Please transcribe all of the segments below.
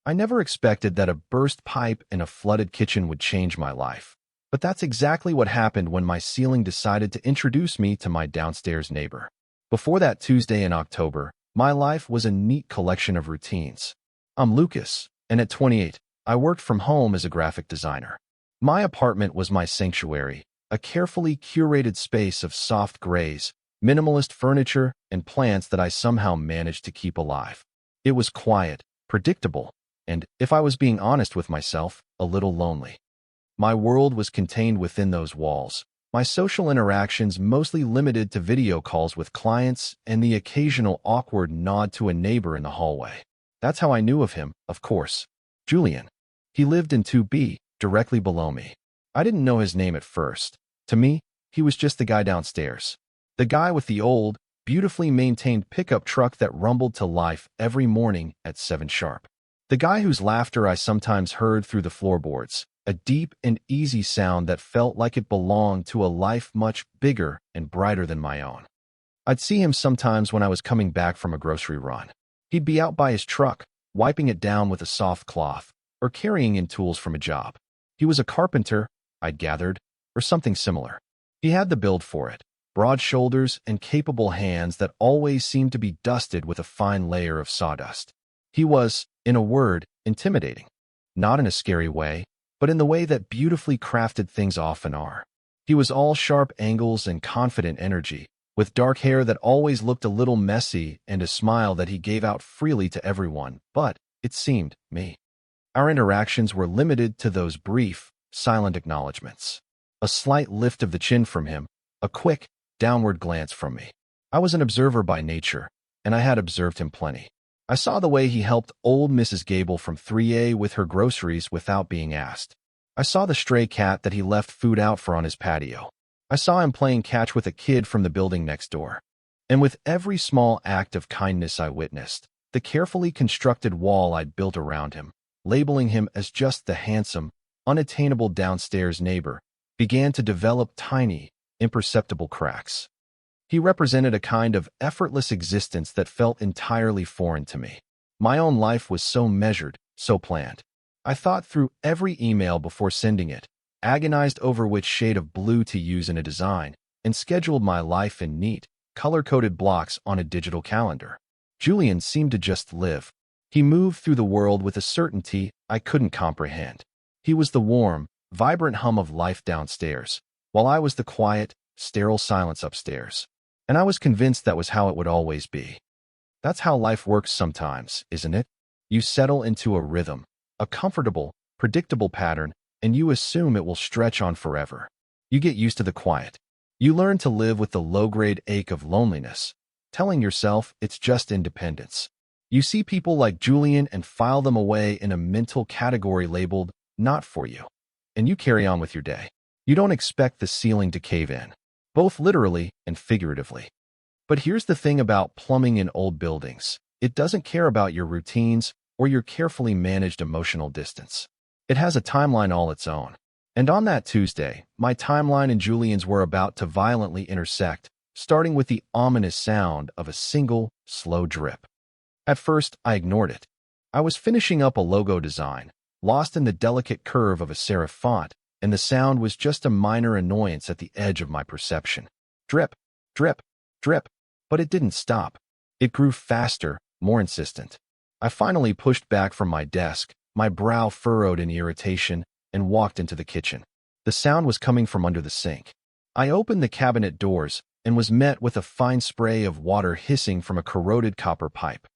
I never expected that a burst pipe in a flooded kitchen would change my life. But that's exactly what happened when my ceiling decided to introduce me to my downstairs neighbor. Before that Tuesday in October, my life was a neat collection of routines. I'm Lucas, and at 28, I worked from home as a graphic designer. My apartment was my sanctuary, a carefully curated space of soft grays, minimalist furniture, and plants that I somehow managed to keep alive. It was quiet, predictable, and, if I was being honest with myself, a little lonely. My world was contained within those walls, my social interactions mostly limited to video calls with clients and the occasional awkward nod to a neighbor in the hallway. That's how I knew of him, of course. Julian. He lived in 2B, directly below me. I didn't know his name at first. To me, he was just the guy downstairs. The guy with the old, beautifully maintained pickup truck that rumbled to life every morning at 7 sharp. The guy whose laughter I sometimes heard through the floorboards, a deep and easy sound that felt like it belonged to a life much bigger and brighter than my own. I'd see him sometimes when I was coming back from a grocery run. He'd be out by his truck, wiping it down with a soft cloth, or carrying in tools from a job. He was a carpenter, I'd gathered, or something similar. He had the build for it, broad shoulders and capable hands that always seemed to be dusted with a fine layer of sawdust. He was, in a word, intimidating. Not in a scary way, but in the way that beautifully crafted things often are. He was all sharp angles and confident energy, with dark hair that always looked a little messy and a smile that he gave out freely to everyone, but, it seemed, me. Our interactions were limited to those brief, silent acknowledgments. A slight lift of the chin from him, a quick, downward glance from me. I was an observer by nature, and I had observed him plenty. I saw the way he helped old Mrs. Gable from 3A with her groceries without being asked. I saw the stray cat that he left food out for on his patio. I saw him playing catch with a kid from the building next door. And with every small act of kindness I witnessed, the carefully constructed wall I'd built around him, labeling him as just the handsome, unattainable downstairs neighbor, began to develop tiny, imperceptible cracks. He represented a kind of effortless existence that felt entirely foreign to me. My own life was so measured, so planned. I thought through every email before sending it, agonized over which shade of blue to use in a design, and scheduled my life in neat, color-coded blocks on a digital calendar. Julian seemed to just live. He moved through the world with a certainty I couldn't comprehend. He was the warm, vibrant hum of life downstairs, while I was the quiet, sterile silence upstairs. And I was convinced that was how it would always be. That's how life works sometimes, isn't it? You settle into a rhythm, a comfortable, predictable pattern, and you assume it will stretch on forever. You get used to the quiet. You learn to live with the low-grade ache of loneliness, telling yourself it's just independence. You see people like Julian and file them away in a mental category labeled, not for you. And you carry on with your day. You don't expect the ceiling to cave in, both literally and figuratively. But here's the thing about plumbing in old buildings. It doesn't care about your routines or your carefully managed emotional distance. It has a timeline all its own. And on that Tuesday, my timeline and Julian's were about to violently intersect, starting with the ominous sound of a single, slow drip. At first, I ignored it. I was finishing up a logo design, lost in the delicate curve of a serif font, and the sound was just a minor annoyance at the edge of my perception. Drip, drip, drip. But it didn't stop. It grew faster, more insistent. I finally pushed back from my desk, my brow furrowed in irritation, and walked into the kitchen. The sound was coming from under the sink. I opened the cabinet doors and was met with a fine spray of water hissing from a corroded copper pipe.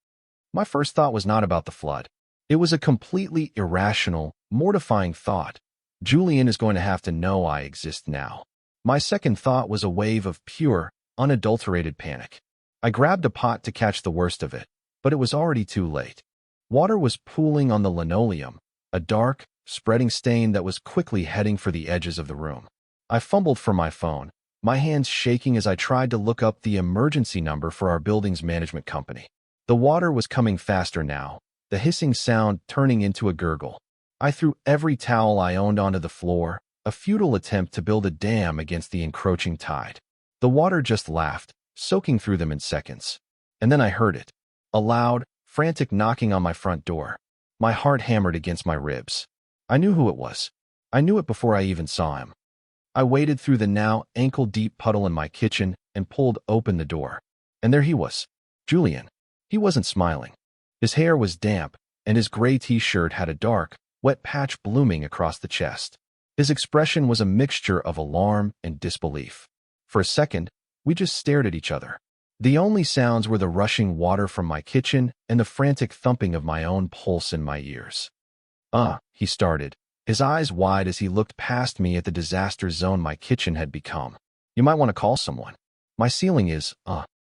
My first thought was not about the flood. It was a completely irrational, mortifying thought. Julian is going to have to know I exist now. My second thought was a wave of pure, unadulterated panic. I grabbed a pot to catch the worst of it, but it was already too late. Water was pooling on the linoleum, a dark, spreading stain that was quickly heading for the edges of the room. I fumbled for my phone, my hands shaking as I tried to look up the emergency number for our building's management company. The water was coming faster now, the hissing sound turning into a gurgle. I threw every towel I owned onto the floor, a futile attempt to build a dam against the encroaching tide. The water just laughed, soaking through them in seconds. And then I heard it. A loud, frantic knocking on my front door. My heart hammered against my ribs. I knew who it was. I knew it before I even saw him. I waded through the now ankle-deep puddle in my kitchen and pulled open the door. And there he was, Julian. He wasn't smiling. His hair was damp, and his gray t-shirt had a dark, wet patch blooming across the chest. His expression was a mixture of alarm and disbelief. For a second, we just stared at each other. The only sounds were the rushing water from my kitchen and the frantic thumping of my own pulse in my ears. He started, his eyes wide as he looked past me at the disaster zone my kitchen had become. You might want to call someone. My ceiling is,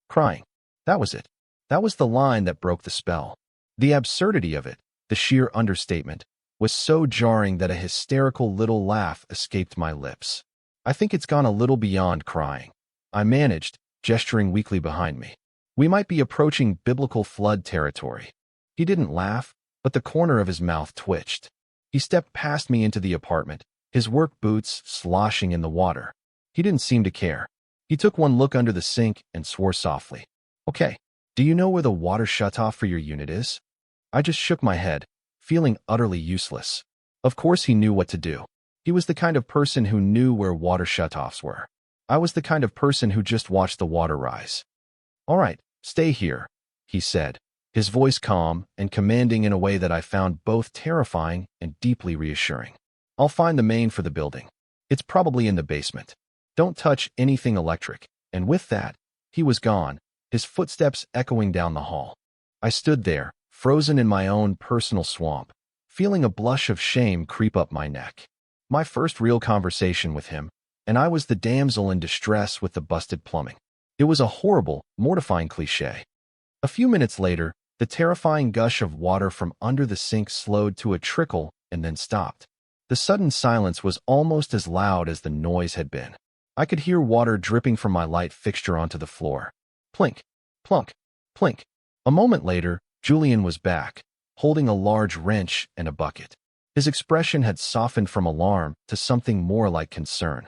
crying. That was it. That was the line that broke the spell. The absurdity of it, the sheer understatement, was so jarring that a hysterical little laugh escaped my lips. I think it's gone a little beyond crying. I managed, gesturing weakly behind me. We might be approaching biblical flood territory. He didn't laugh, but the corner of his mouth twitched. He stepped past me into the apartment, his work boots sloshing in the water. He didn't seem to care. He took one look under the sink and swore softly. Okay, do you know where the water shutoff for your unit is? I just shook my head, feeling utterly useless. Of course he knew what to do. He was the kind of person who knew where water shutoffs were. I was the kind of person who just watched the water rise. All right, stay here, he said, his voice calm and commanding in a way that I found both terrifying and deeply reassuring. I'll find the main for the building. It's probably in the basement. Don't touch anything electric. And with that, he was gone, his footsteps echoing down the hall. I stood there, frozen in my own personal swamp, feeling a blush of shame creep up my neck. My first real conversation with him, and I was the damsel in distress with the busted plumbing. It was a horrible, mortifying cliché. A few minutes later, the terrifying gush of water from under the sink slowed to a trickle and then stopped. The sudden silence was almost as loud as the noise had been. I could hear water dripping from my light fixture onto the floor. Plink, plunk, plink. A moment later, Julian was back, holding a large wrench and a bucket. His expression had softened from alarm to something more like concern.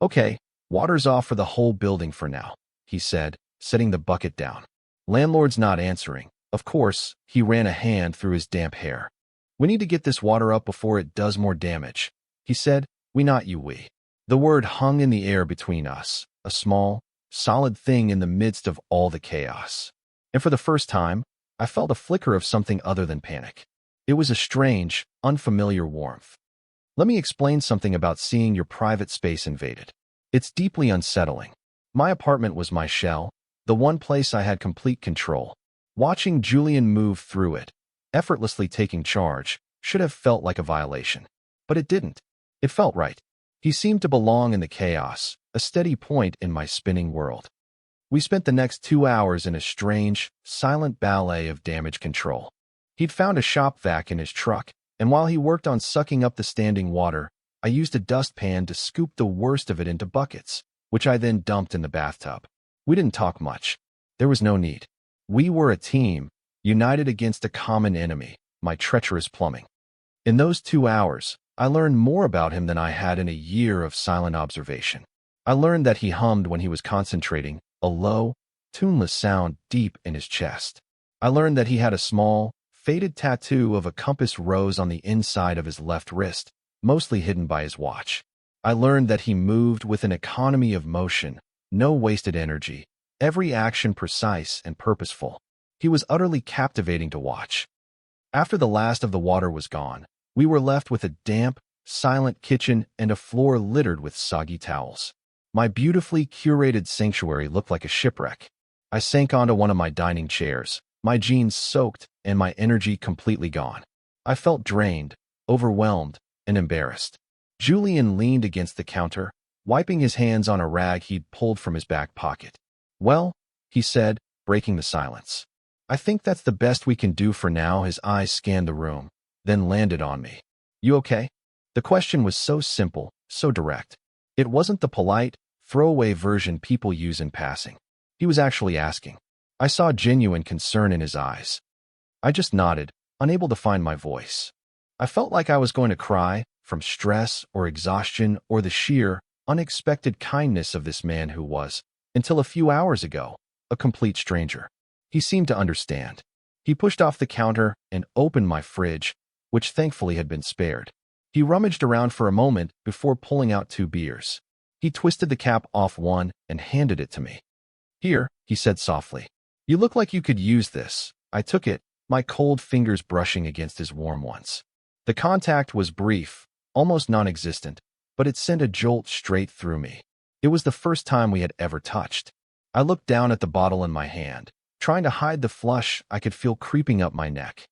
Okay, water's off for the whole building for now, he said, setting the bucket down. Landlord's not answering. Of course, he ran a hand through his damp hair. We need to get this water up before it does more damage, he said. We not you we. The word hung in the air between us, a small, solid thing in the midst of all the chaos. And for the first time, I felt a flicker of something other than panic. It was a strange, unfamiliar warmth. Let me explain something about seeing your private space invaded. It's deeply unsettling. My apartment was my shell, the one place I had complete control. Watching Julian move through it, effortlessly taking charge, should have felt like a violation. But it didn't. It felt right. He seemed to belong in the chaos, a steady point in my spinning world. We spent the next 2 hours in a strange, silent ballet of damage control. He'd found a shop vac in his truck, and while he worked on sucking up the standing water, I used a dustpan to scoop the worst of it into buckets, which I then dumped in the bathtub. We didn't talk much. There was no need. We were a team, united against a common enemy, my treacherous plumbing. In those 2 hours, I learned more about him than I had in a year of silent observation. I learned that he hummed when he was concentrating, a low, tuneless sound deep in his chest. I learned that he had a small, faded tattoo of a compass rose on the inside of his left wrist, mostly hidden by his watch. I learned that he moved with an economy of motion, no wasted energy, every action precise and purposeful. He was utterly captivating to watch. After the last of the water was gone, we were left with a damp, silent kitchen and a floor littered with soggy towels. My beautifully curated sanctuary looked like a shipwreck. I sank onto one of my dining chairs, my jeans soaked and my energy completely gone. I felt drained, overwhelmed, and embarrassed. Julian leaned against the counter, wiping his hands on a rag he'd pulled from his back pocket. Well, he said, breaking the silence. I think that's the best we can do for now. His eyes scanned the room, then landed on me. You okay? The question was so simple, so direct. It wasn't the polite, throwaway version people use in passing. He was actually asking. I saw genuine concern in his eyes. I just nodded, unable to find my voice. I felt like I was going to cry, from stress or exhaustion or the sheer, unexpected kindness of this man who was, until a few hours ago, a complete stranger. He seemed to understand. He pushed off the counter and opened my fridge, which thankfully had been spared. He rummaged around for a moment before pulling out 2 beers. He twisted the cap off one and handed it to me. "Here," he said softly. "You look like you could use this." I took it, my cold fingers brushing against his warm ones. The contact was brief, almost non-existent, but it sent a jolt straight through me. It was the first time we had ever touched. I looked down at the bottle in my hand, trying to hide the flush I could feel creeping up my neck.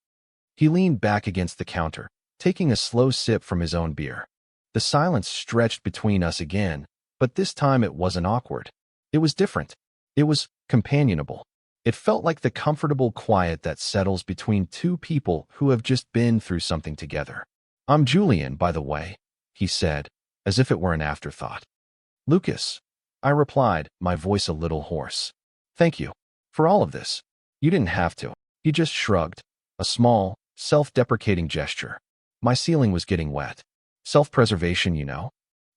He leaned back against the counter, taking a slow sip from his own beer. The silence stretched between us again, but this time it wasn't awkward. It was different. It was companionable. It felt like the comfortable quiet that settles between 2 people who have just been through something together. "I'm Julian, by the way," he said, as if it were an afterthought. "Lucas," I replied, my voice a little hoarse. "Thank you for all of this." "You didn't have to." He just shrugged, a small, self-deprecating gesture. My ceiling was getting wet. Self-preservation, you know?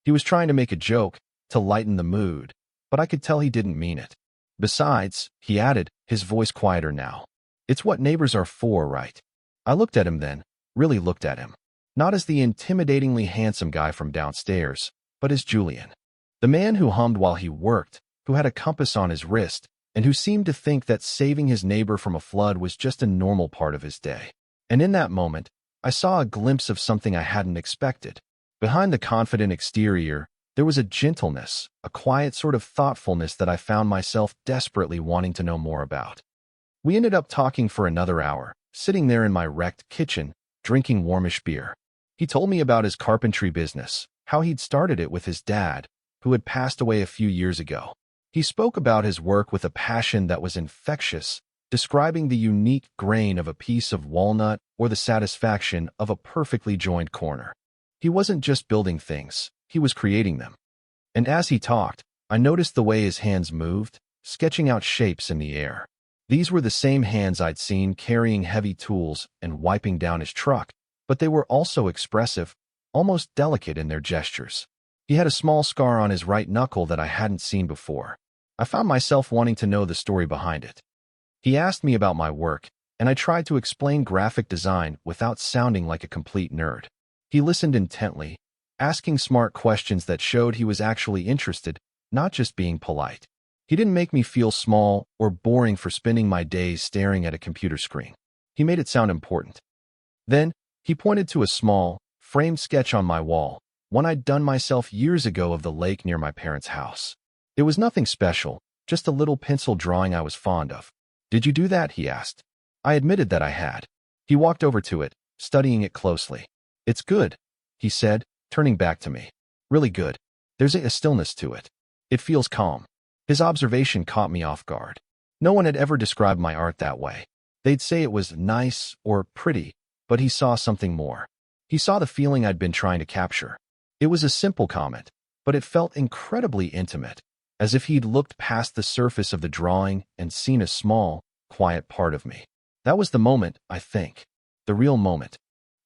He was trying to make a joke, to lighten the mood, but I could tell he didn't mean it. "Besides," he added, his voice quieter now, "it's what neighbors are for, right?" I looked at him then, really looked at him. Not as the intimidatingly handsome guy from downstairs, but as Julian. The man who hummed while he worked, who had a compass on his wrist, and who seemed to think that saving his neighbor from a flood was just a normal part of his day. And in that moment, I saw a glimpse of something I hadn't expected. Behind the confident exterior, there was a gentleness, a quiet sort of thoughtfulness that I found myself desperately wanting to know more about. We ended up talking for another hour, sitting there in my wrecked kitchen, drinking warmish beer. He told me about his carpentry business, how he'd started it with his dad, who had passed away a few years ago. He spoke about his work with a passion that was infectious, describing the unique grain of a piece of walnut or the satisfaction of a perfectly joined corner. He wasn't just building things, he was creating them. And as he talked, I noticed the way his hands moved, sketching out shapes in the air. These were the same hands I'd seen carrying heavy tools and wiping down his truck, but they were also expressive, almost delicate in their gestures. He had a small scar on his right knuckle that I hadn't seen before. I found myself wanting to know the story behind it. He asked me about my work, and I tried to explain graphic design without sounding like a complete nerd. He listened intently, asking smart questions that showed he was actually interested, not just being polite. He didn't make me feel small or boring for spending my days staring at a computer screen. He made it sound important. Then, he pointed to a small, framed sketch on my wall, one I'd done myself years ago of the lake near my parents' house. It was nothing special, just a little pencil drawing I was fond of. "Did you do that?" he asked. I admitted that I had. He walked over to it, studying it closely. "It's good," he said, turning back to me. "Really good. There's a stillness to it. It feels calm." His observation caught me off guard. No one had ever described my art that way. They'd say it was nice or pretty, but he saw something more. He saw the feeling I'd been trying to capture. It was a simple comment, but it felt incredibly intimate, as if he'd looked past the surface of the drawing and seen a small, quiet part of me. That was the moment, I think. The real moment.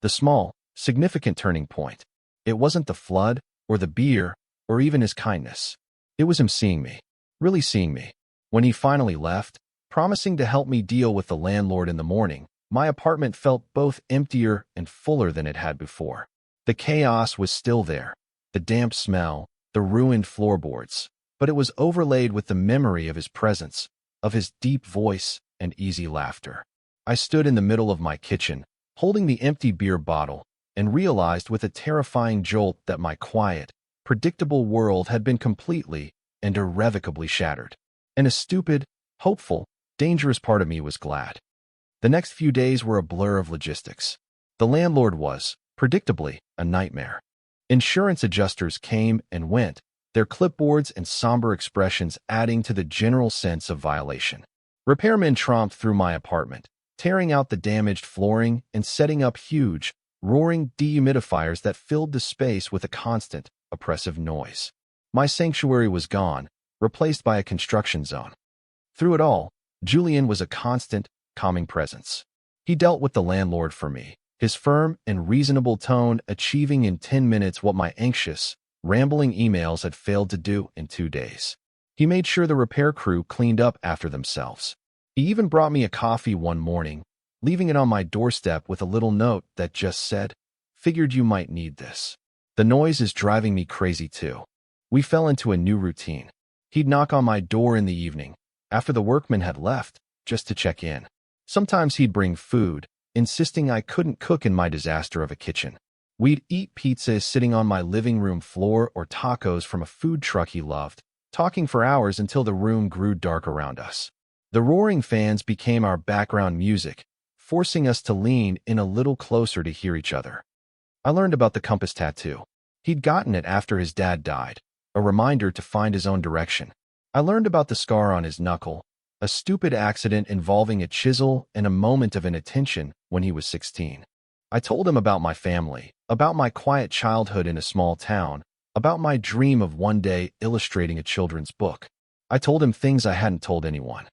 The small, significant turning point. It wasn't the flood, or the beer, or even his kindness. It was him seeing me. Really seeing me. When he finally left, promising to help me deal with the landlord in the morning, my apartment felt both emptier and fuller than it had before. The chaos was still there. The damp smell, the ruined floorboards, but it was overlaid with the memory of his presence, of his deep voice and easy laughter. I stood in the middle of my kitchen, holding the empty beer bottle, and realized with a terrifying jolt that my quiet, predictable world had been completely and irrevocably shattered. And a stupid, hopeful, dangerous part of me was glad. The next few days were a blur of logistics. The landlord was, predictably, a nightmare. Insurance adjusters came and went, their clipboards and somber expressions adding to the general sense of violation. Repairmen tromped through my apartment, tearing out the damaged flooring and setting up huge, roaring dehumidifiers that filled the space with a constant, oppressive noise. My sanctuary was gone, replaced by a construction zone. Through it all, Julian was a constant, calming presence. He dealt with the landlord for me, his firm and reasonable tone achieving in 10 minutes what my anxious, rambling emails had failed to do in 2 days. He made sure the repair crew cleaned up after themselves. He even brought me a coffee one morning, leaving it on my doorstep with a little note that just said, "Figured you might need this." The noise is driving me crazy too. We fell into a new routine. He'd knock on my door in the evening, after the workmen had left, just to check in. Sometimes he'd bring food, insisting I couldn't cook in my disaster of a kitchen. We'd eat pizza sitting on my living room floor or tacos from a food truck he loved, talking for hours until the room grew dark around us. The roaring fans became our background music, forcing us to lean in a little closer to hear each other. I learned about the compass tattoo. He'd gotten it after his dad died, a reminder to find his own direction. I learned about the scar on his knuckle, a stupid accident involving a chisel and a moment of inattention when he was 16. I told him about my family, about my quiet childhood in a small town, about my dream of one day illustrating a children's book. I told him things I hadn't told anyone.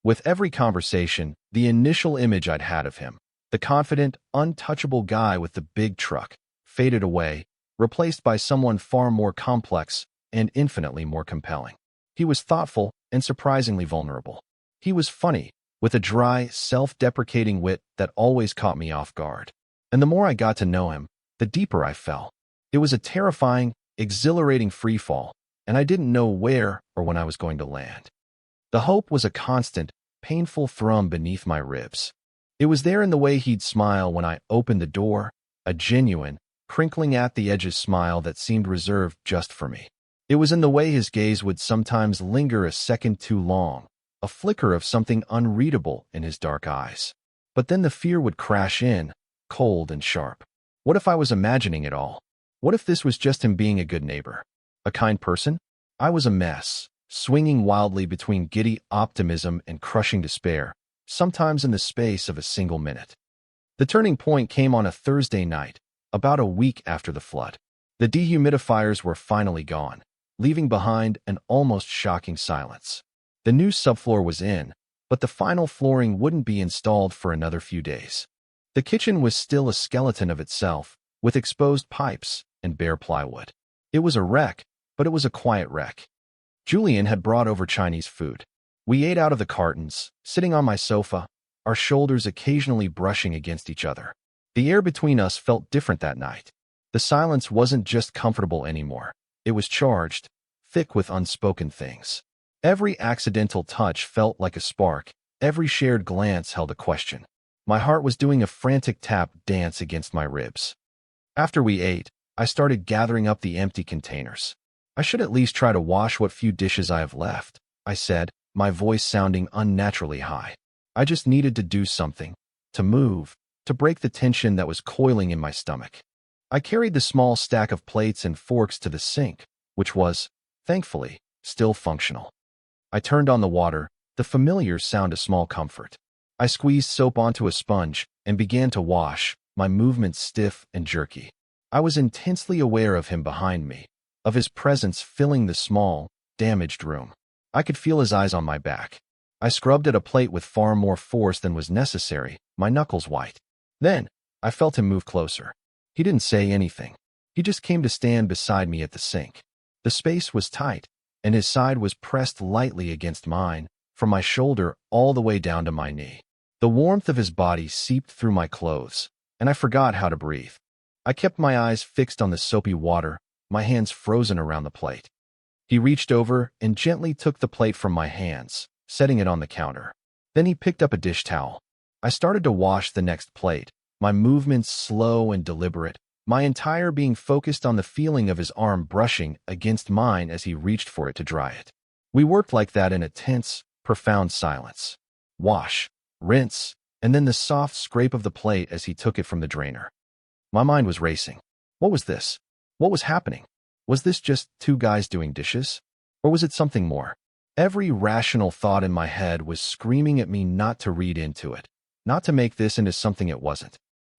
With every conversation, the initial image I'd had of him, the confident, untouchable guy with the big truck, faded away, replaced by someone far more complex and infinitely more compelling. He was thoughtful and surprisingly vulnerable. He was funny, with a dry, self-deprecating wit that always caught me off guard. And the more I got to know him, the deeper I fell. It was a terrifying, exhilarating freefall, and I didn't know where or when I was going to land. The hope was a constant, painful thrum beneath my ribs. It was there in the way he'd smile when I opened the door, a genuine, crinkling at the edges smile that seemed reserved just for me. It was in the way his gaze would sometimes linger a second too long, a flicker of something unreadable in his dark eyes. But then the fear would crash in, cold and sharp. What if I was imagining it all? What if this was just him being a good neighbor? A kind person? I was a mess, swinging wildly between giddy optimism and crushing despair, sometimes in the space of a single minute. The turning point came on a Thursday night, about a week after the flood. The dehumidifiers were finally gone, leaving behind an almost shocking silence. The new subfloor was in, but the final flooring wouldn't be installed for another few days. The kitchen was still a skeleton of itself, with exposed pipes and bare plywood. It was a wreck, but it was a quiet wreck. Julian had brought over Chinese food. We ate out of the cartons, sitting on my sofa, our shoulders occasionally brushing against each other. The air between us felt different that night. The silence wasn't just comfortable anymore. It was charged, thick with unspoken things. Every accidental touch felt like a spark. Every shared glance held a question. My heart was doing a frantic tap dance against my ribs. After we ate, I started gathering up the empty containers. I should at least try to wash what few dishes I have left, I said, my voice sounding unnaturally high. I just needed to do something, to move, to break the tension that was coiling in my stomach. I carried the small stack of plates and forks to the sink, which was, thankfully, still functional. I turned on the water, the familiar sound a small comfort. I squeezed soap onto a sponge and began to wash, my movements stiff and jerky. I was intensely aware of him behind me, of his presence filling the small, damaged room. I could feel his eyes on my back. I scrubbed at a plate with far more force than was necessary, my knuckles white. Then, I felt him move closer. He didn't say anything. He just came to stand beside me at the sink. The space was tight, and his side was pressed lightly against mine, from my shoulder all the way down to my knee. The warmth of his body seeped through my clothes, and I forgot how to breathe. I kept my eyes fixed on the soapy water, my hands frozen around the plate. He reached over and gently took the plate from my hands, setting it on the counter. Then he picked up a dish towel. I started to wash the next plate, my movements slow and deliberate, my entire being focused on the feeling of his arm brushing against mine as he reached for it to dry it. We worked like that in a tense, profound silence. Wash, rinse, and then the soft scrape of the plate as he took it from the drainer. My mind was racing. What was this? What was happening? Was this just two guys doing dishes? Or was it something more? Every rational thought in my head was screaming at me not to read into it, not to make this into something it wasn't.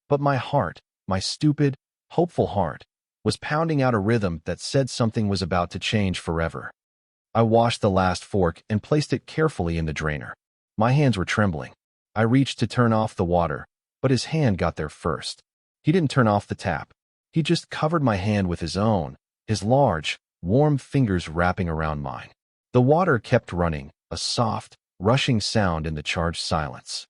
But my heart, my stupid, hopeful heart, was pounding out a rhythm that said something was about to change forever. I washed the last fork and placed it carefully in the drainer. My hands were trembling. I reached to turn off the water, but his hand got there first. He didn't turn off the tap. He just covered my hand with his own, his large, warm fingers wrapping around mine. The water kept running, a soft, rushing sound in the charged silence.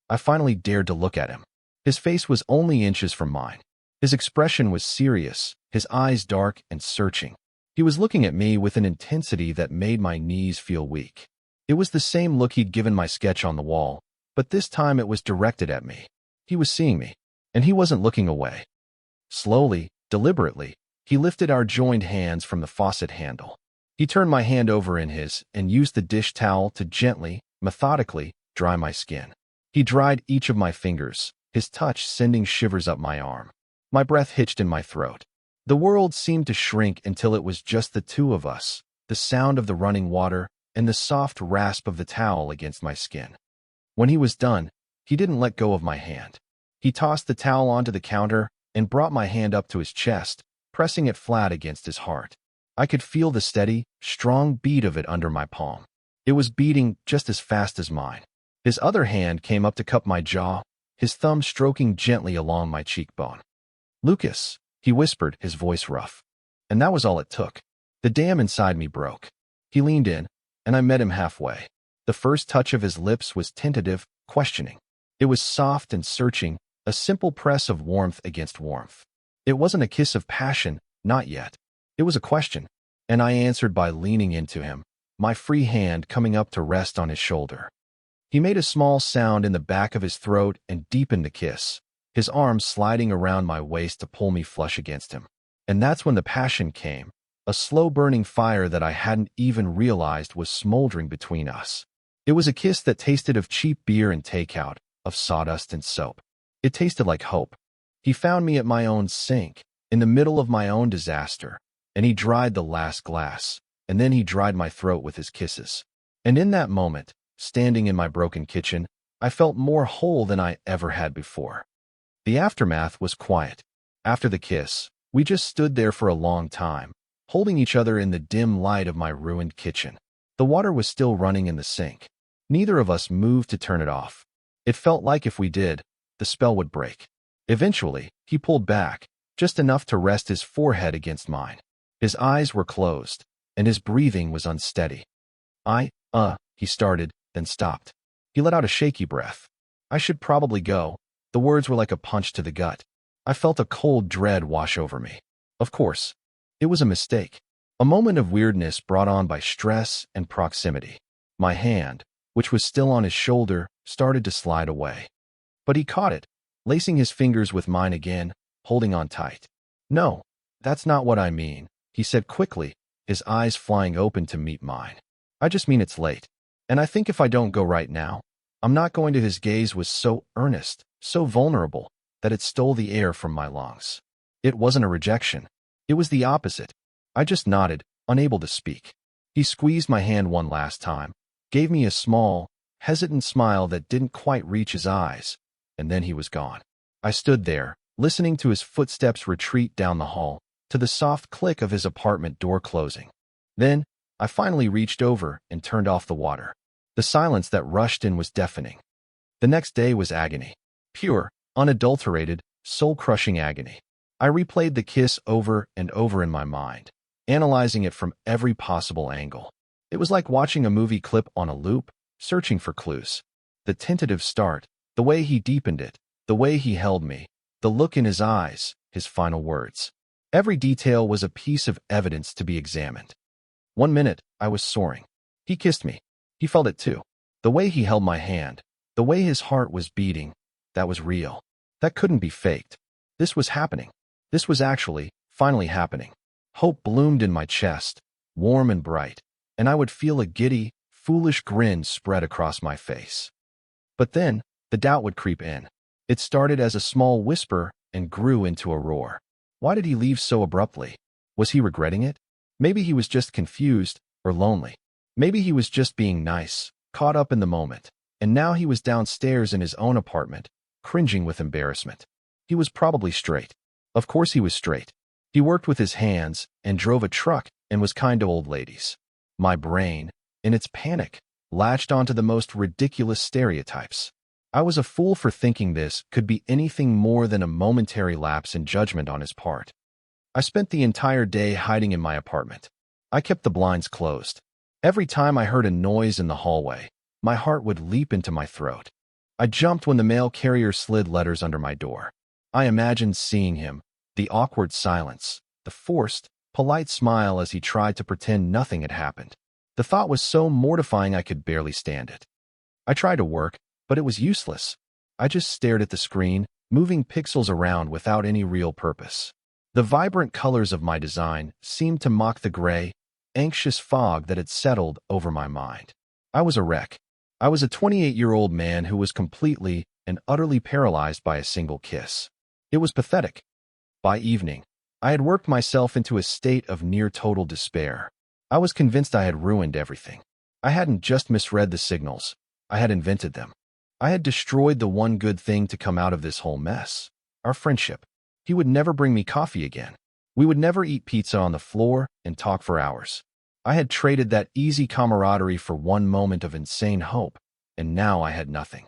I finally dared to look at him. His face was only inches from mine. His expression was serious, his eyes dark and searching. He was looking at me with an intensity that made my knees feel weak. It was the same look he'd given my sketch on the wall, but this time it was directed at me. He was seeing me, and he wasn't looking away. Slowly, deliberately, he lifted our joined hands from the faucet handle. He turned my hand over in his and used the dish towel to gently, methodically, dry my skin. He dried each of my fingers, his touch sending shivers up my arm. My breath hitched in my throat. The world seemed to shrink until it was just the two of us, the sound of the running water and the soft rasp of the towel against my skin. When he was done, he didn't let go of my hand. He tossed the towel onto the counter and brought my hand up to his chest, pressing it flat against his heart. I could feel the steady, strong beat of it under my palm. It was beating just as fast as mine. His other hand came up to cup my jaw, his thumb stroking gently along my cheekbone. "Lucas," he whispered, his voice rough. And that was all it took. The dam inside me broke. He leaned in, and I met him halfway. The first touch of his lips was tentative, questioning. It was soft and searching, a simple press of warmth against warmth. It wasn't a kiss of passion, not yet. It was a question, and I answered by leaning into him, my free hand coming up to rest on his shoulder. He made a small sound in the back of his throat and deepened the kiss, his arms sliding around my waist to pull me flush against him. And that's when the passion came, a slow-burning fire that I hadn't even realized was smoldering between us. It was a kiss that tasted of cheap beer and takeout, of sawdust and soap. It tasted like hope. He found me at my own sink, in the middle of my own disaster, and he dried the last glass, and then he dried my throat with his kisses. And in that moment, standing in my broken kitchen, I felt more whole than I ever had before. The aftermath was quiet. After the kiss, we just stood there for a long time, holding each other in the dim light of my ruined kitchen. The water was still running in the sink. Neither of us moved to turn it off. It felt like if we did, the spell would break. Eventually, he pulled back, just enough to rest his forehead against mine. His eyes were closed, and his breathing was unsteady. He started, then stopped. He let out a shaky breath. I should probably go. The words were like a punch to the gut. I felt a cold dread wash over me. Of course, it was a mistake. A moment of weirdness brought on by stress and proximity. My hand, which was still on his shoulder, started to slide away. But he caught it, lacing his fingers with mine again, holding on tight. "No, that's not what I mean," he said quickly, his eyes flying open to meet mine. "I just mean it's late. And I think if I don't go right now, I'm not going to." His gaze was so earnest, so vulnerable, that it stole the air from my lungs. It wasn't a rejection. It was the opposite. I just nodded, unable to speak. He squeezed my hand one last time, gave me a small, hesitant smile that didn't quite reach his eyes, and then he was gone. I stood there, listening to his footsteps retreat down the hall, to the soft click of his apartment door closing. Then, I finally reached over and turned off the water. The silence that rushed in was deafening. The next day was agony. Pure, unadulterated, soul-crushing agony. I replayed the kiss over and over in my mind, analyzing it from every possible angle. It was like watching a movie clip on a loop, searching for clues. The tentative start, the way he deepened it, the way he held me, the look in his eyes, his final words. Every detail was a piece of evidence to be examined. One minute, I was soaring. He kissed me. He felt it too. The way he held my hand, the way his heart was beating, that was real. That couldn't be faked. This was happening. This was actually, finally happening. Hope bloomed in my chest, warm and bright, and I would feel a giddy, foolish grin spread across my face. But then, the doubt would creep in. It started as a small whisper and grew into a roar. Why did he leave so abruptly? Was he regretting it? Maybe he was just confused or lonely. Maybe he was just being nice, caught up in the moment, and now he was downstairs in his own apartment, cringing with embarrassment. He was probably straight. Of course he was straight. He worked with his hands and drove a truck and was kind to old ladies. My brain, in its panic, latched onto the most ridiculous stereotypes. I was a fool for thinking this could be anything more than a momentary lapse in judgment on his part. I spent the entire day hiding in my apartment. I kept the blinds closed. Every time I heard a noise in the hallway, my heart would leap into my throat. I jumped when the mail carrier slid letters under my door. I imagined seeing him, the awkward silence, the forced, polite smile as he tried to pretend nothing had happened. The thought was so mortifying I could barely stand it. I tried to work, but it was useless. I just stared at the screen, moving pixels around without any real purpose. The vibrant colors of my design seemed to mock the gray, anxious fog that had settled over my mind. I was a wreck. I was a 28-year-old man who was completely and utterly paralyzed by a single kiss. It was pathetic. By evening, I had worked myself into a state of near-total despair. I was convinced I had ruined everything. I hadn't just misread the signals. I had invented them. I had destroyed the one good thing to come out of this whole mess. Our friendship. He would never bring me coffee again. We would never eat pizza on the floor and talk for hours. I had traded that easy camaraderie for one moment of insane hope, and now I had nothing.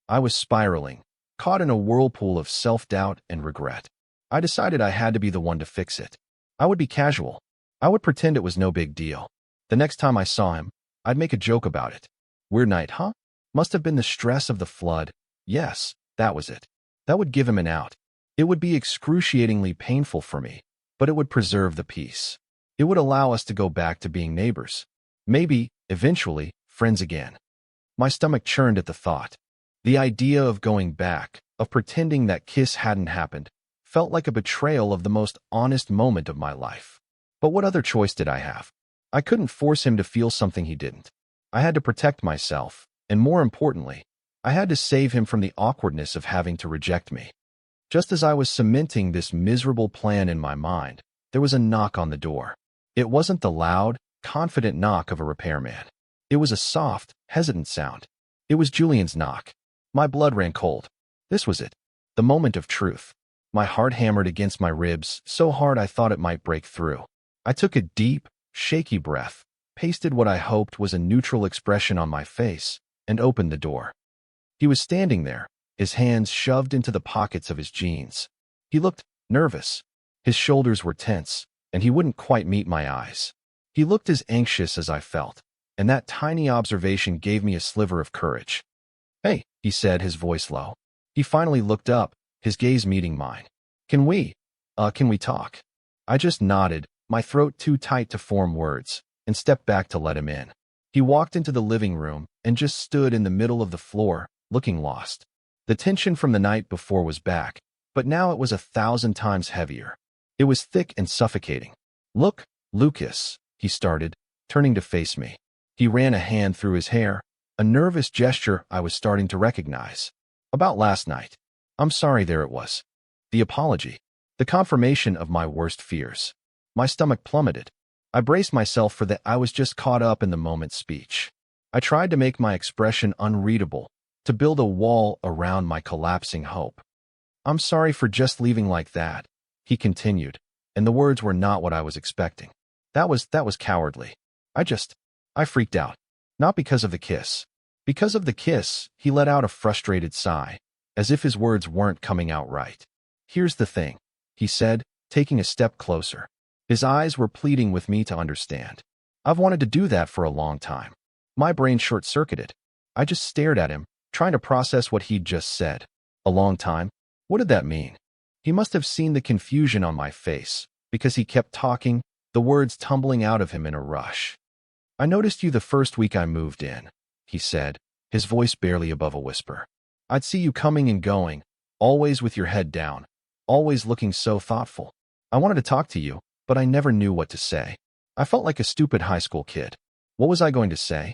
I was spiraling, caught in a whirlpool of self-doubt and regret. I decided I had to be the one to fix it. I would be casual. I would pretend it was no big deal. The next time I saw him, I'd make a joke about it. Weird night, huh? Must have been the stress of the flood. Yes, that was it. That would give him an out. It would be excruciatingly painful for me, but it would preserve the peace. It would allow us to go back to being neighbors. Maybe, eventually, friends again. My stomach churned at the thought. The idea of going back, of pretending that kiss hadn't happened, felt like a betrayal of the most honest moment of my life. But what other choice did I have? I couldn't force him to feel something he didn't. I had to protect myself, and more importantly, I had to save him from the awkwardness of having to reject me. Just as I was cementing this miserable plan in my mind, there was a knock on the door. It wasn't the loud, confident knock of a repairman. It was a soft, hesitant sound. It was Julian's knock. My blood ran cold. This was it. The moment of truth. My heart hammered against my ribs so hard I thought it might break through. I took a deep, shaky breath, pasted what I hoped was a neutral expression on my face, and opened the door. He was standing there, his hands shoved into the pockets of his jeans. He looked nervous. His shoulders were tense, and he wouldn't quite meet my eyes. He looked as anxious as I felt, and that tiny observation gave me a sliver of courage. "Hey," he said, his voice low. He finally looked up, his gaze meeting mine. Can we talk?" I just nodded, my throat too tight to form words, and stepped back to let him in. He walked into the living room and just stood in the middle of the floor, looking lost. The tension from the night before was back, but now it was 1,000 times heavier. It was thick and suffocating. "Look, Lucas," he started, turning to face me. He ran a hand through his hair, a nervous gesture I was starting to recognize. "About last night. I'm sorry." There it was. The apology. The confirmation of my worst fears. My stomach plummeted. I braced myself for the "I was just caught up in the moment" speech. I tried to make my expression unreadable, to build a wall around my collapsing hope. "I'm sorry for just leaving like that," he continued, and the words were not what I was expecting. That was cowardly. I freaked out. Not because of the kiss. Because of the kiss, he let out a frustrated sigh, as if his words weren't coming out right. "Here's the thing," he said, taking a step closer. His eyes were pleading with me to understand. "I've wanted to do that for a long time." My brain short-circuited. I just stared at him, trying to process what he'd just said. A long time? What did that mean? He must have seen the confusion on my face, because he kept talking, the words tumbling out of him in a rush. "I noticed you the first week I moved in," he said, his voice barely above a whisper. "I'd see you coming and going, always with your head down, always looking so thoughtful. I wanted to talk to you, but I never knew what to say. I felt like a stupid high school kid. What was I going to say?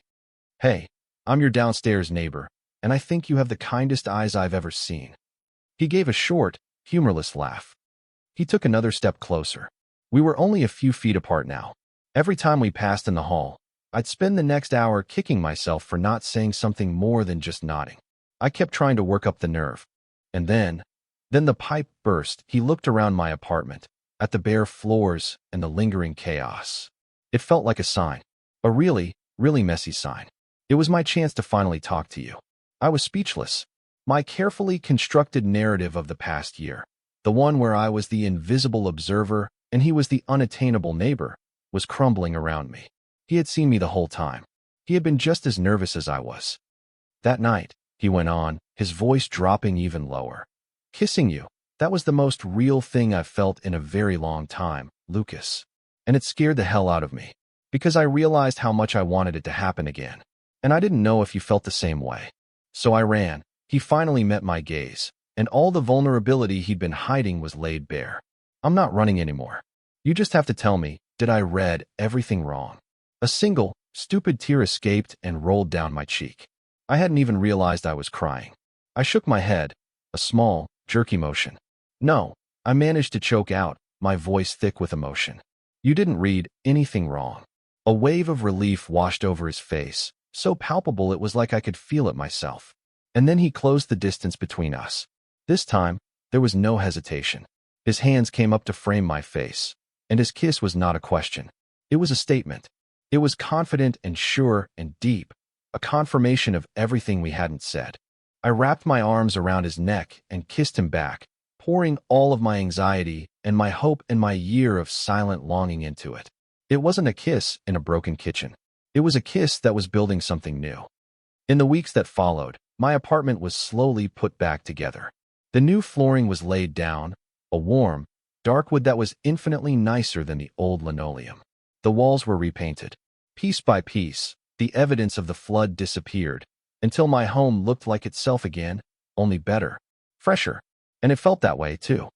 Hey, I'm your downstairs neighbor, and I think you have the kindest eyes I've ever seen." He gave a short, humorless laugh. He took another step closer. We were only a few feet apart now. Every time we passed in the hall, I'd spend the next hour kicking myself for not saying something more than just nodding. I kept trying to work up the nerve. And then the pipe burst. He looked around my apartment, at the bare floors and the lingering chaos. It felt like a sign. A really, really messy sign. It was my chance to finally talk to you. I was speechless. My carefully constructed narrative of the past year, the one where I was the invisible observer and he was the unattainable neighbor, was crumbling around me. He had seen me the whole time. He had been just as nervous as I was. "That night," he went on, his voice dropping even lower. Kissing you. That was the most real thing I've felt in a very long time, Lucas. And it scared the hell out of me, because I realized how much I wanted it to happen again. And I didn't know if you felt the same way. So I ran. He finally met my gaze, and all the vulnerability he'd been hiding was laid bare. I'm not running anymore. You just have to tell me, did I read everything wrong? A single, stupid tear escaped and rolled down my cheek. I hadn't even realized I was crying. I shook my head, a small, jerky motion. No, I managed to choke out, my voice thick with emotion. You didn't read anything wrong. A wave of relief washed over his face, so palpable it was like I could feel it myself. And then he closed the distance between us. This time, there was no hesitation. His hands came up to frame my face, and his kiss was not a question. It was a statement. It was confident and sure and deep, a confirmation of everything we hadn't said. I wrapped my arms around his neck and kissed him back, pouring all of my anxiety and my hope and my year of silent longing into it. It wasn't a kiss in a broken kitchen. It was a kiss that was building something new. In the weeks that followed, my apartment was slowly put back together. The new flooring was laid down, a warm, dark wood that was infinitely nicer than the old linoleum. The walls were repainted. Piece by piece, the evidence of the flood disappeared, until my home looked like itself again, only better, fresher. And it felt that way, too.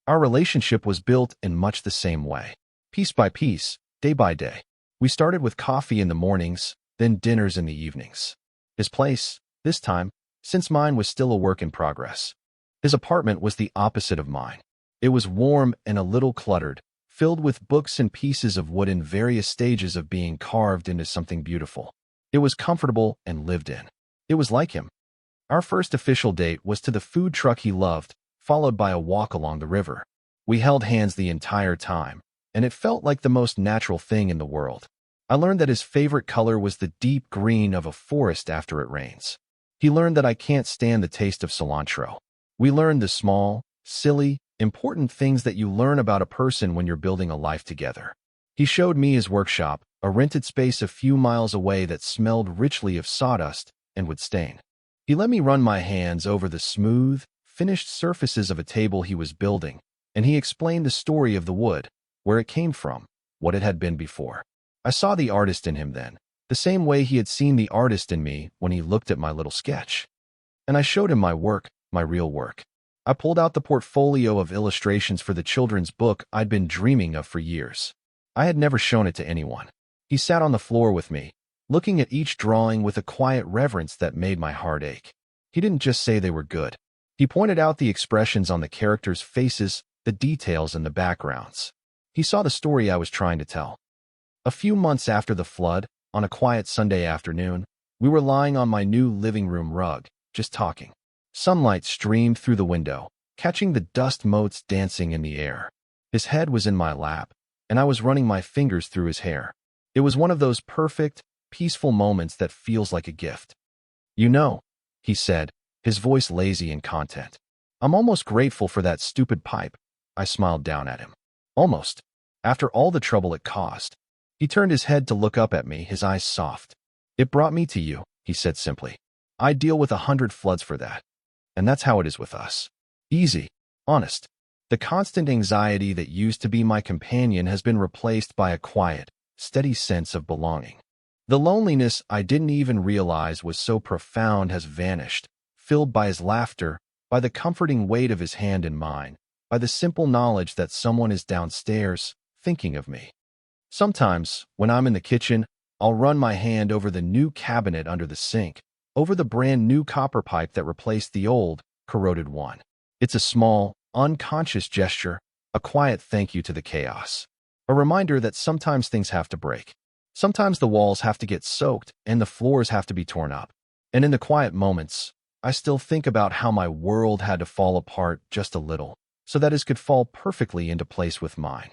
Our relationship was built in much the same way. Piece by piece, day by day. We started with coffee in the mornings, then dinners in the evenings. His place, this time, since mine was still a work in progress. His apartment was the opposite of mine. It was warm and a little cluttered, filled with books and pieces of wood in various stages of being carved into something beautiful. It was comfortable and lived in. It was like him. Our first official date was to the food truck he loved, followed by a walk along the river. We held hands the entire time, and it felt like the most natural thing in the world. I learned that his favorite color was the deep green of a forest after it rains. He learned that I can't stand the taste of cilantro. We learned the small, silly, important things that you learn about a person when you're building a life together. He showed me his workshop, a rented space a few miles away that smelled richly of sawdust and would stain. He let me run my hands over the smooth, finished surfaces of a table he was building, and he explained the story of the wood, where it came from, what it had been before. I saw the artist in him then, the same way he had seen the artist in me when he looked at my little sketch. And I showed him my work, my real work. I pulled out the portfolio of illustrations for the children's book I'd been dreaming of for years. I had never shown it to anyone. He sat on the floor with me, looking at each drawing with a quiet reverence that made my heart ache. He didn't just say they were good. He pointed out the expressions on the characters' faces, the details and the backgrounds. He saw the story I was trying to tell. A few months after the flood, on a quiet Sunday afternoon, we were lying on my new living room rug, just talking. Sunlight streamed through the window, catching the dust motes dancing in the air. His head was in my lap, and I was running my fingers through his hair. It was one of those perfect, peaceful moments that feels like a gift. You know, he said, his voice lazy and content. I'm almost grateful for that stupid pipe. I smiled down at him. Almost. After all the trouble it caused. He turned his head to look up at me, his eyes soft. It brought me to you, he said simply. I'd deal with 100 floods for that. And that's how it is with us. Easy. Honest. The constant anxiety that used to be my companion has been replaced by a quiet, steady sense of belonging. The loneliness I didn't even realize was so profound has vanished, filled by his laughter, by the comforting weight of his hand in mine, by the simple knowledge that someone is downstairs, thinking of me. Sometimes, when I'm in the kitchen, I'll run my hand over the new cabinet under the sink, over the brand new copper pipe that replaced the old, corroded one. It's a small, unconscious gesture, a quiet thank you to the chaos. A reminder that sometimes things have to break. Sometimes the walls have to get soaked and the floors have to be torn up. And in the quiet moments, I still think about how my world had to fall apart just a little, so that it could fall perfectly into place with mine.